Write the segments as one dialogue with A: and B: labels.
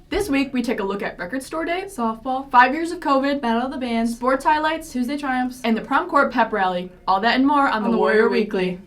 A: This week, we take a look at Record Store Day,
B: softball,
A: 5 years of COVID,
B: Battle of the Bands,
A: sports highlights,
B: Tuesday triumphs,
A: and the Prom Court Pep Rally. All that and more on the Warrior Weekly.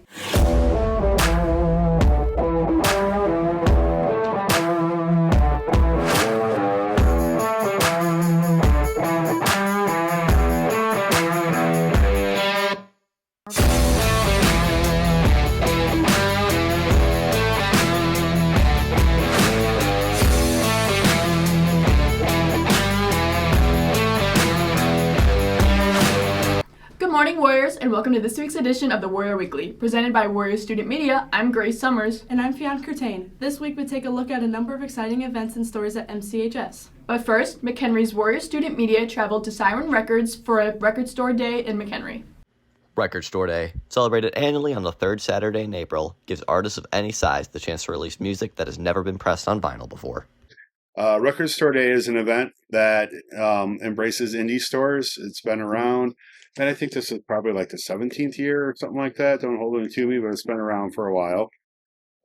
A: Good morning, Warriors, and welcome to this week's edition of the Warrior Weekly. Presented by Warrior Student Media, I'm Grace Summers.
B: and I'm Fionn Curtain. This week we take a look at a number of exciting events and stories at MCHS.
A: But first, McHenry's Warrior Student Media traveled to Siren Records for a Record Store Day in McHenry.
C: Record Store Day, celebrated annually on the third Saturday in April, gives artists of any size the chance to release music that has never been pressed on vinyl before.
D: Record Store Day is an event that embraces indie stores. It's been around, and I think this is probably like the 17th year or something like that. Don't hold it to me, but it's been around for a while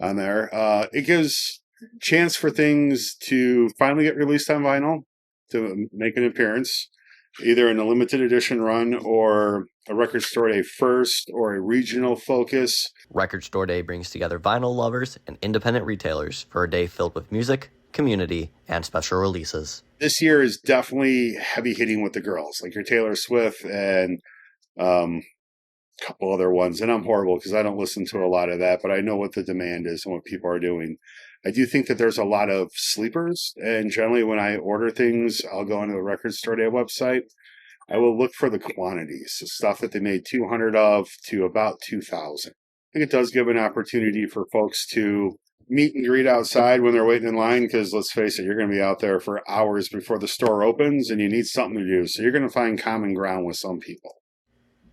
D: on there. It gives chance for things to finally get released on vinyl, to make an appearance, either in a limited edition run or a Record Store Day first or a regional focus.
C: Record Store Day brings together vinyl lovers and independent retailers for a day filled with music, community, and special releases.
D: This year is definitely heavy hitting with the girls, like your Taylor Swift and a couple other ones. And I'm horrible because I don't listen to a lot of that, but I know what the demand is and what people are doing. I do think that there's a lot of sleepers, and generally when I order things, I'll go onto the Record Store Day website. I will look for the quantities, the stuff that they made 200 of to about 2,000. I think it does give an opportunity for folks to meet and greet outside when they're waiting in line, because let's face it, you're going to be out there for hours before the store opens and you need something to do. So you're going to find common ground with some people.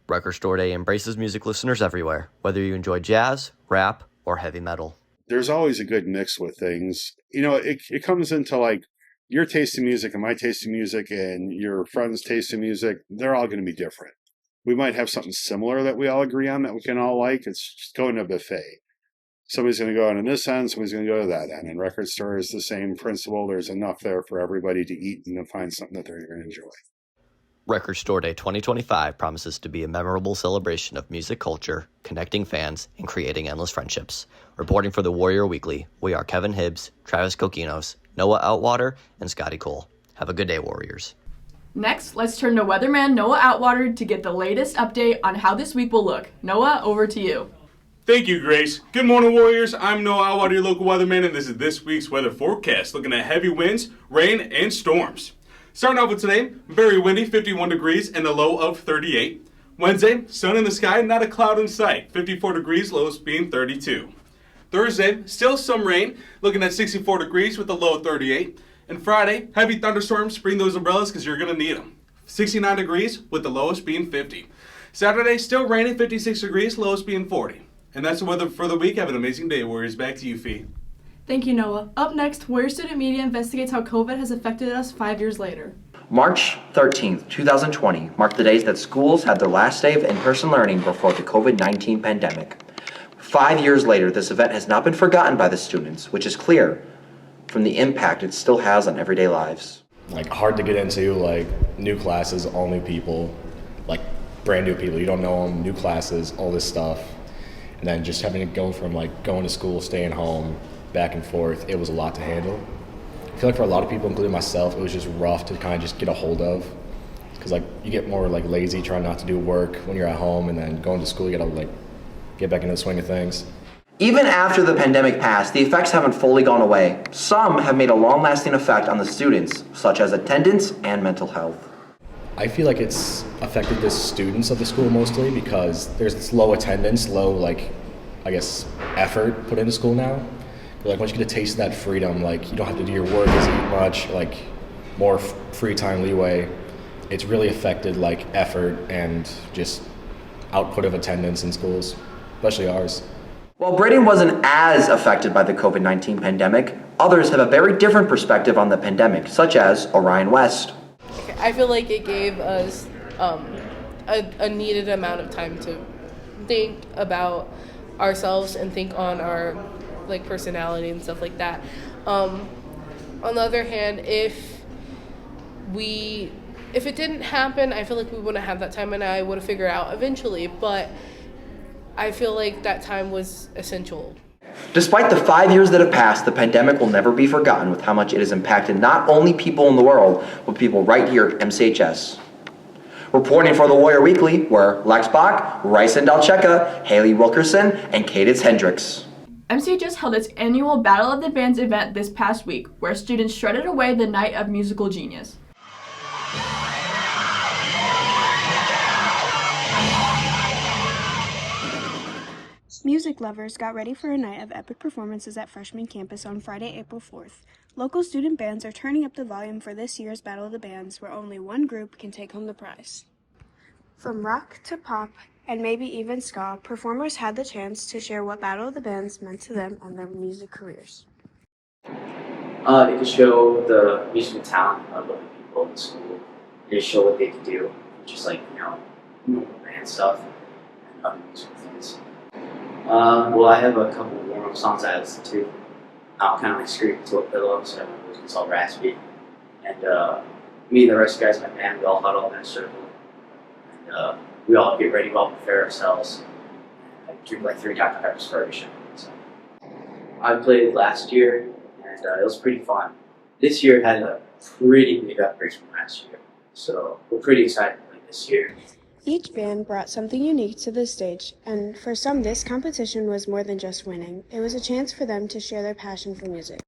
C: Record Store Day embraces music listeners everywhere, whether you enjoy jazz, rap, or heavy metal.
D: There's always a good mix with things. You know, it comes into like your taste in music and my taste in music and your friend's taste in music. They're all going to be different. We might have something similar that we all agree on that we can all like. It's just going to a buffet. Somebody's going to go on this end, somebody's going to go to that end. And Record Store is the same principle. There's enough there for everybody to eat and to find something that they're going to enjoy.
C: Record Store Day 2025 promises to be a memorable celebration of music culture, connecting fans, and creating endless friendships. Reporting for the Warrior Weekly, we are Kevin Hibbs, Travis Kokinos, Noah Outwater, and Scotty Cole. Have a good day, Warriors.
A: Next, let's turn to weatherman Noah Outwater to get the latest update on how this week will look. Noah, over to you.
E: Thank you, Grace. Good morning, Warriors. I'm Noah Outwater, your local weatherman, and this is this week's weather forecast, looking at heavy winds, rain, and storms. Starting off with today, very windy, 51 degrees, and a low of 38. Wednesday, sun in the sky, not a cloud in sight, 54 degrees, lowest being 32. Thursday, still some rain, looking at 64 degrees with a low of 38. And Friday, heavy thunderstorms, bring those umbrellas because you're going to need them. 69 degrees with the lowest being 50. Saturday, still raining, 56 degrees, lowest being 40. And that's the weather for the week. Have an amazing day, Warriors. Back to you, Fee.
B: Thank you, Noah. Up next, Warrior Student Media investigates how COVID has affected us 5 years later.
F: March 13th, 2020 marked the days that schools had their last day of in-person learning before the COVID-19 pandemic. 5 years later, this event has not been forgotten by the students, which is clear from the impact it still has on everyday lives.
G: Like, hard to get into, like, new classes, all new people, like, brand new people. You don't know them, new classes, all this stuff. And then just having to go from, like, going to school, staying home, back and forth, it was a lot to handle. I feel like for a lot of people, including myself, it was just rough to kind of just get a hold of. Because, like, you get more, like, lazy trying not to do work when you're at home, and then going to school, you gotta, like, get back into the swing of things.
F: Even after the pandemic passed, the effects haven't fully gone away. Some have made a long-lasting effect on the students, such as attendance and mental health.
G: I feel like it's affected the students of the school mostly because there's this low attendance, low, like, I guess, effort put into school now. But, like, once you get a taste of that freedom, like, you don't have to do your work as much, like, more free time leeway. It's really affected, like, effort and just output of attendance in schools, especially ours.
F: While Braden wasn't as affected by the COVID-19 pandemic, others have a very different perspective on the pandemic, such as Orion West.
H: I feel like it gave us a needed amount of time to think about ourselves and think on our like personality and stuff like that. On the other hand, if it didn't happen, I feel like we wouldn't have that time and I would have figured it out eventually, but I feel like that time was essential.
F: Despite the 5 years that have passed, the pandemic will never be forgotten with how much it has impacted not only people in the world, but people right here at MCHS. Reporting for the Warrior Weekly were Lex Bach, Ryson Dalcheka, Haley Wilkerson, and Cadence Hendricks.
A: MCHS held its annual Battle of the Bands event this past week, where students shredded away the night of musical genius.
I: Music lovers got ready for a night of epic performances at Freshman Campus on Friday, April 4th. Local student bands are turning up the volume for this year's Battle of the Bands, where only one group can take home the prize. From rock to pop, and maybe even ska, performers had the chance to share what Battle of the Bands meant to them and their music careers.
J: It could show the musical talent of other people in the school. It could show what they could do, just like, normal band stuff and other musical things. Well, I have a couple of warm-up songs I listen to. I'll kind of like scream into a pillow, so my voice gets all raspy. And me and the rest of the guys in my band, we all huddle in a circle. And we all get ready, we all prepare ourselves. I drink like 3 Dr. Peppers for every show. So. I played last year, and it was pretty fun. This year had a pretty big upgrade from last year. So we're pretty excited to play this year.
I: Each band brought something unique to the stage, and for some this competition was more than just winning. It was a chance for them to share their passion for music.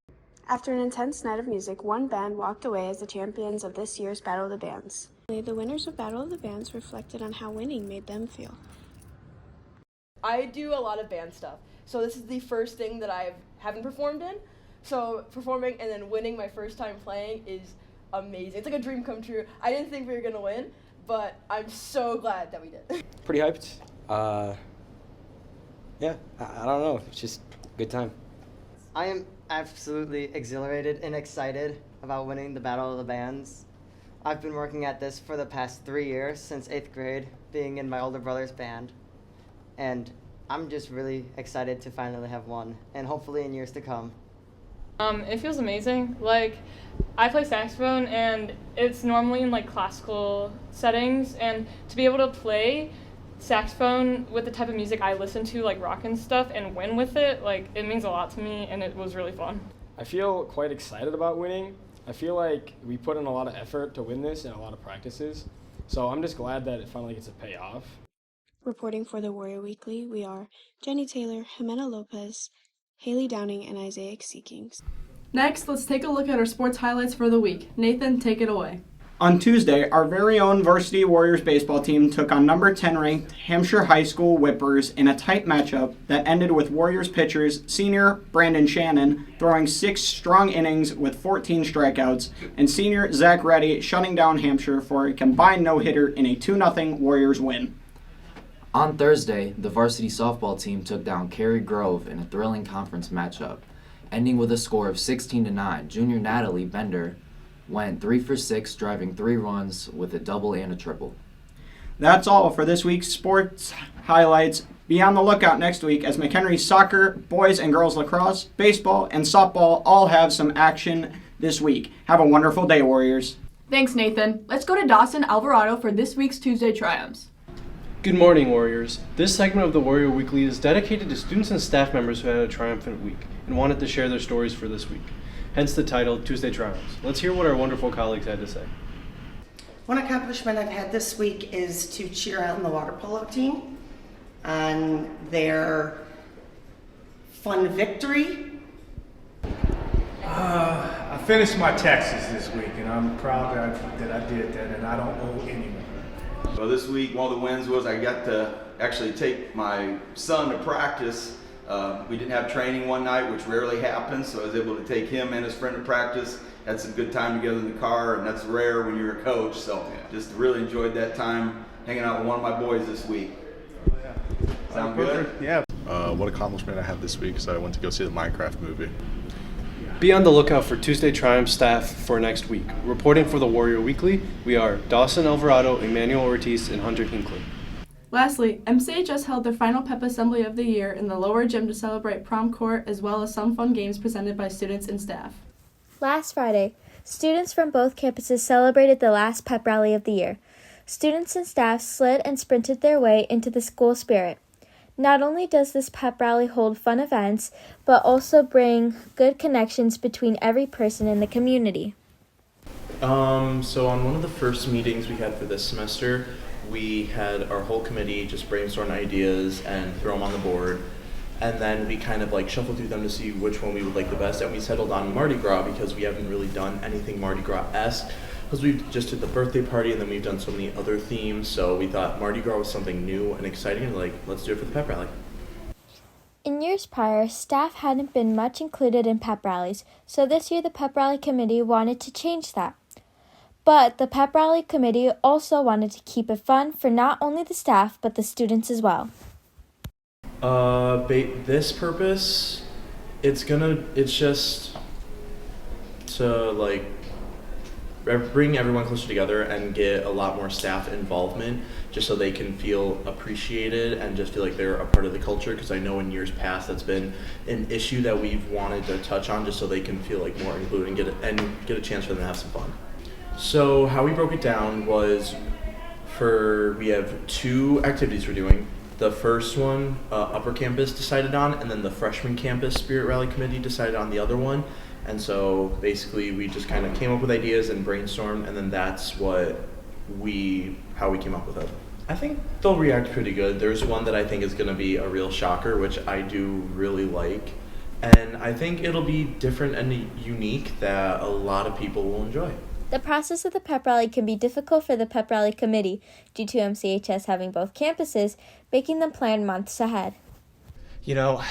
I: After an intense night of music, one band walked away as the champions of this year's Battle of the Bands. The winners of Battle of the Bands reflected on how winning made them feel.
B: I do a lot of band stuff, so this is the first thing that I haven't performed in. So performing and then winning my first time playing is amazing. It's like a dream come true. I didn't think we were gonna win, but I'm so glad that we did.
K: Pretty hyped. Yeah, I don't know. It's just a good time.
L: I am absolutely exhilarated and excited about winning the Battle of the Bands. I've been working at this for the past 3 years, since 8th grade, being in my older brother's band. And I'm just really excited to finally have won, and hopefully in years to come.
M: It feels amazing. Like, I play saxophone, and it's normally in like classical settings, and to be able to play saxophone with the type of music I listen to, like rock and stuff, and win with it, like, it means a lot to me, and it was really fun.
K: I feel quite excited about winning. I feel like we put in a lot of effort to win this and a lot of practices, so I'm just glad that it finally gets to pay off.
I: Reporting for the Warrior Weekly, we are Jenny Taylor, Jimena Lopez, Haley Downing, and Isaiah Seekings.
B: Next, let's take a look at our sports highlights for the week. Nathan, take it away.
N: On Tuesday, our very own Varsity Warriors baseball team took on number 10 ranked Hampshire High School Whippers in a tight matchup that ended with Warriors pitchers senior Brandon Shannon throwing 6 strong innings with 14 strikeouts, and senior Zach Reddy shutting down Hampshire for a combined no-hitter in a 2-0 Warriors win.
O: On Thursday, the varsity softball team took down Cary Grove in a thrilling conference matchup. Ending with a score of 16-9, junior Natalie Bender went 3 for 6, driving 3 runs with a double and a triple.
N: That's all for this week's sports highlights. Be on the lookout next week as McHenry soccer, boys and girls lacrosse, baseball, and softball all have some action this week. Have a wonderful day, Warriors.
A: Thanks, Nathan. Let's go to Dawson Alvarado for this week's Tuesday Triumphs.
P: Good morning, Warriors. This segment of the Warrior Weekly is dedicated to students and staff members who had a triumphant week and wanted to share their stories for this week. Hence the title, Tuesday Triumphs. Let's hear what our wonderful colleagues had to say.
Q: One accomplishment I've had this week is to cheer on the water polo team on their fun victory.
R: I finished my taxes this week, and I'm proud that I did that, and I don't owe anyone.
S: So this week, one of the wins was I got to actually take my son to practice. We didn't have training one night, which rarely happens, so I was able to take him and his friend to practice. Had some good time together in the car, and that's rare when you're a coach. So just really enjoyed that time hanging out with one of my boys this week. Sound good?
T: Yeah. What accomplishment I had this week is I went to go see the Minecraft movie.
P: Be on the lookout for Tuesday Triumph staff for next week. Reporting for the Warrior Weekly, we are Dawson Alvarado, Emmanuel Ortiz, and Hunter Hinckley.
B: Lastly, MCHS held their final pep assembly of the year in the lower gym to celebrate prom court, as well as some fun games presented by students and staff.
U: Last Friday, students from both campuses celebrated the last pep rally of the year. Students and staff slid and sprinted their way into the school spirit. Not only does this pep rally hold fun events, but also bring good connections between every person in the community.
V: So on one of the first meetings we had for this semester, we had our whole committee just brainstorm ideas and throw them on the board. And then we kind of like shuffled through them to see which one we would like the best. And we settled on Mardi Gras because we haven't really done anything Mardi Gras-esque. Because we just did the birthday party and then we've done so many other themes. So we thought Mardi Gras was something new and exciting and like, let's do it for the pep rally.
U: In years prior, staff hadn't been much included in pep rallies, so this year the pep rally committee wanted to change that. But the pep rally committee also wanted to keep it fun for not only the staff, but the students as well.
V: This purpose, it's just to like bring everyone closer together and get a lot more staff involvement just so they can feel appreciated and just feel like they're a part of the culture, because I know in years past that's been an issue that we've wanted to touch on just so they can feel like more included and get a chance for them to have some fun. So how we broke it down was we have 2 activities we're doing. The first one, upper campus decided on, and then the freshman campus spirit rally committee decided on the other one. And so basically we just kind of came up with ideas and brainstormed, and then that's how we came up with it. I think they'll react pretty good. There's one that I think is going to be a real shocker, which I do really like. And I think it'll be different and unique that a lot of people will enjoy.
U: The process of the pep rally can be difficult for the pep rally committee due to MCHS having both campuses, making them plan months ahead.
W: You know,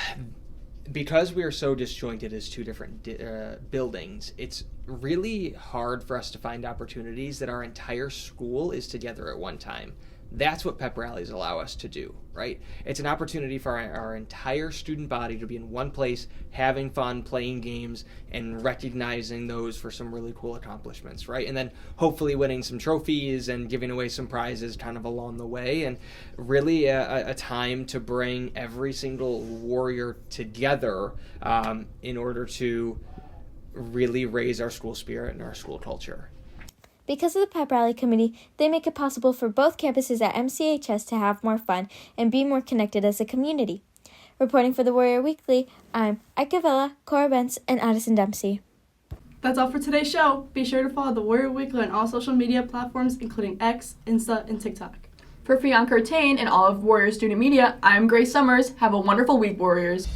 W: because we are so disjointed as 2 different buildings, it's really hard for us to find opportunities that our entire school is together at one time. That's what pep rallies allow us to do, right? It's an opportunity for our entire student body to be in one place, having fun, playing games, and recognizing those for some really cool accomplishments, right? And then hopefully winning some trophies and giving away some prizes kind of along the way, and really a time to bring every single warrior together in order to really raise our school spirit and our school culture.
U: Because of the pep rally committee, they make it possible for both campuses at MCHS to have more fun and be more connected as a community. Reporting for the Warrior Weekly, I'm Ika Villa, Cora Bentz, and Addison Dempsey.
A: That's all for today's show. Be sure to follow the Warrior Weekly on all social media platforms, including X, Insta, and TikTok. For Fion Curtain and all of Warrior Student Media, I'm Grace Summers. Have a wonderful week, Warriors.